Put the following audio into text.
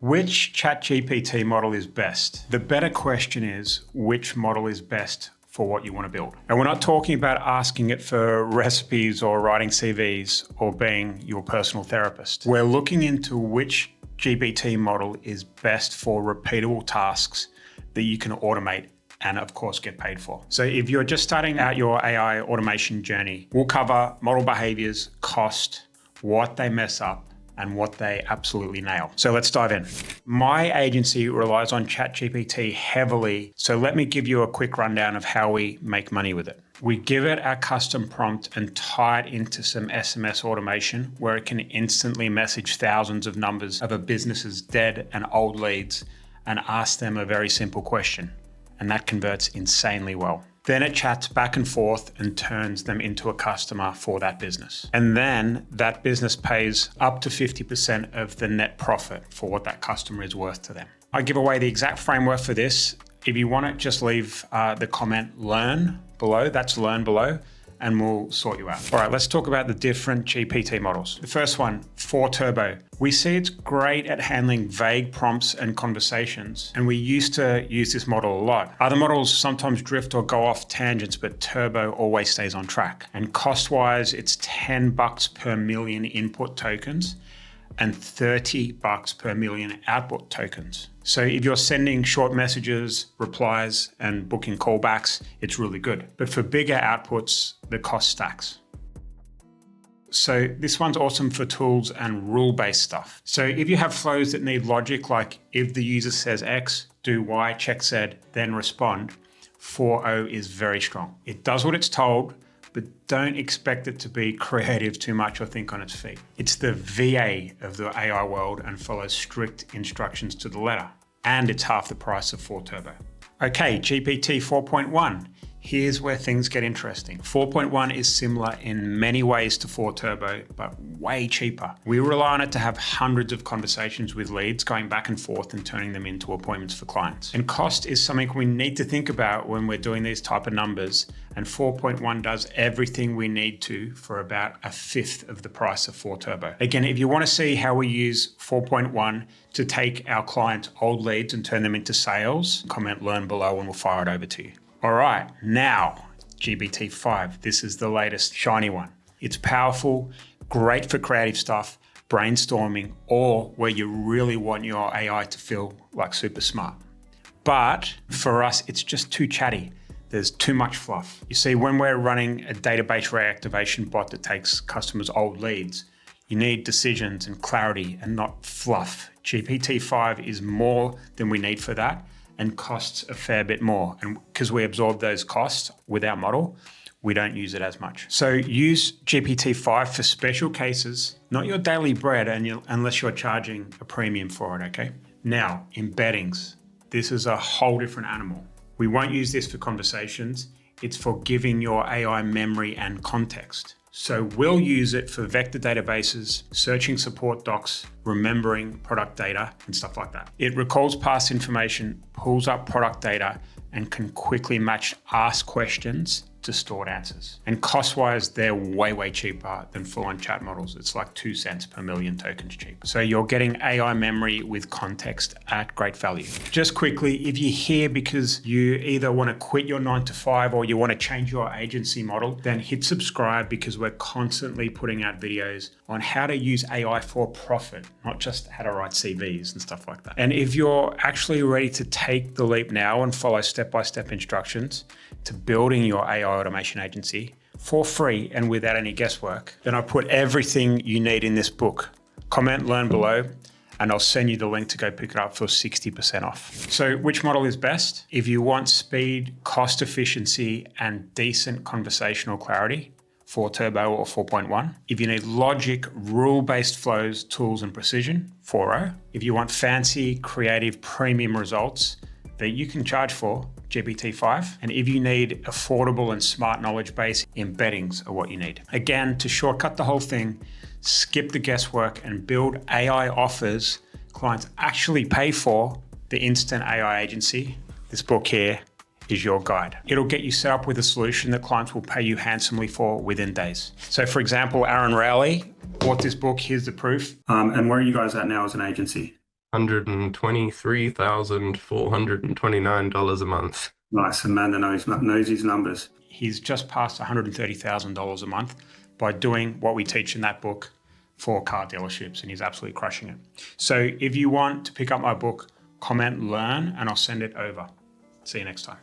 Which ChatGPT model is best? The better question is, which model is best for what you want to build? And we're not talking about asking it for recipes or writing CVs or being your personal therapist. We're looking into which GPT model is best for repeatable tasks that you can automate and of course get paid for. So if you're just starting out your AI automation journey, we'll cover model behaviors, cost, what they mess up, and what they absolutely nail. So let's dive in. My agency relies on ChatGPT heavily, so let me give you a quick rundown of how we make money with it. We give it our custom prompt and tie it into some SMS automation where it can instantly message thousands of numbers of a business's dead and old leads and ask them a very simple question. And that converts insanely well. Then it chats back and forth and turns them into a customer for that business. And then that business pays up to 50% of the net profit for what that customer is worth to them. I give away the exact framework for this. If you want it, just leave the comment learn below, that's learn below, and we'll sort you out. All right, let's talk about the different GPT models. The first one, 4 Turbo. We see it's great at handling vague prompts and conversations, and we used to use this model a lot. Other models sometimes drift or go off tangents, but Turbo always stays on track. And cost-wise, it's $10 per million input tokens and $30 per million output tokens. So if you're sending short messages, replies, and booking callbacks, it's really good. But for bigger outputs, the cost stacks. So this one's awesome for tools and rule-based stuff. So if you have flows that need logic, like if the user says X, do Y, check Z, then respond, 4.0 is very strong. It does what it's told, but don't expect it to be creative too much or think on its feet. It's the VA of the AI world and follows strict instructions to the letter. And it's half the price of 4 Turbo. Okay, GPT 4.1. Here's where things get interesting. 4.1 is similar in many ways to 4 Turbo, but way cheaper. We rely on it to have hundreds of conversations with leads, going back and forth and turning them into appointments for clients. And cost is something we need to think about when we're doing these type of numbers. And 4.1 does everything we need to for about a fifth of the price of 4 Turbo. Again, if you want to see how we use 4.1 to take our clients' old leads and turn them into sales, comment learn below and we'll fire it over to you. All right, now GPT-5. This is the latest shiny one. It's powerful, great for creative stuff, brainstorming, or where you really want your AI to feel like super smart. But for us, it's just too chatty. There's too much fluff. You see, when we're running a database reactivation bot that takes customers' old leads, you need decisions and clarity and not fluff. GPT-5 is more than we need for that, and costs a fair bit more. And because we absorb those costs with our model, we don't use it as much. So use GPT-5 for special cases, not your daily bread, unless you're charging a premium for it, okay? Now, embeddings. This is a whole different animal. We won't use this for conversations. It's for giving your AI memory and context. So we'll use it for vector databases, searching support docs, remembering product data, and stuff like that. It recalls past information, pulls up product data, and can quickly match asked questions to stored answers. And cost-wise, they're way, way cheaper than full-on chat models. It's like 2 cents per million tokens cheap. So you're getting AI memory with context at great value. Just quickly, if you're here because you either want to quit your 9 to 5 or you want to change your agency model, then hit subscribe because we're constantly putting out videos on how to use AI for profit, not just how to write CVs and stuff like that. And if you're actually ready to take the leap now and follow step-by-step instructions to building your AI automation agency for free and without any guesswork, then I put everything you need in this book. Comment learn below and I'll send you the link to go pick it up for 60% off. So which model is best? If you want speed, cost efficiency, and decent conversational clarity, 4 Turbo or 4.1. If you need logic, rule-based flows, tools, and precision, 4.0. If you want fancy, creative, premium results that you can charge for, GPT-5. And if you need affordable and smart knowledge base, embeddings are what you need. Again, to shortcut the whole thing, skip the guesswork and build AI offers clients actually pay for, the instant AI agency. This book here is your guide. It'll get you set up with a solution that clients will pay you handsomely for within days. So for example, Aaron Rowley bought this book, here's the proof. And where are you guys at now as an agency? $123,429 a month. Nice. Amanda knows his numbers. He's just passed $130,000 a month by doing what we teach in that book for car dealerships, and he's absolutely crushing it. So if you want to pick up my book, comment learn, and I'll send it over. See you next time.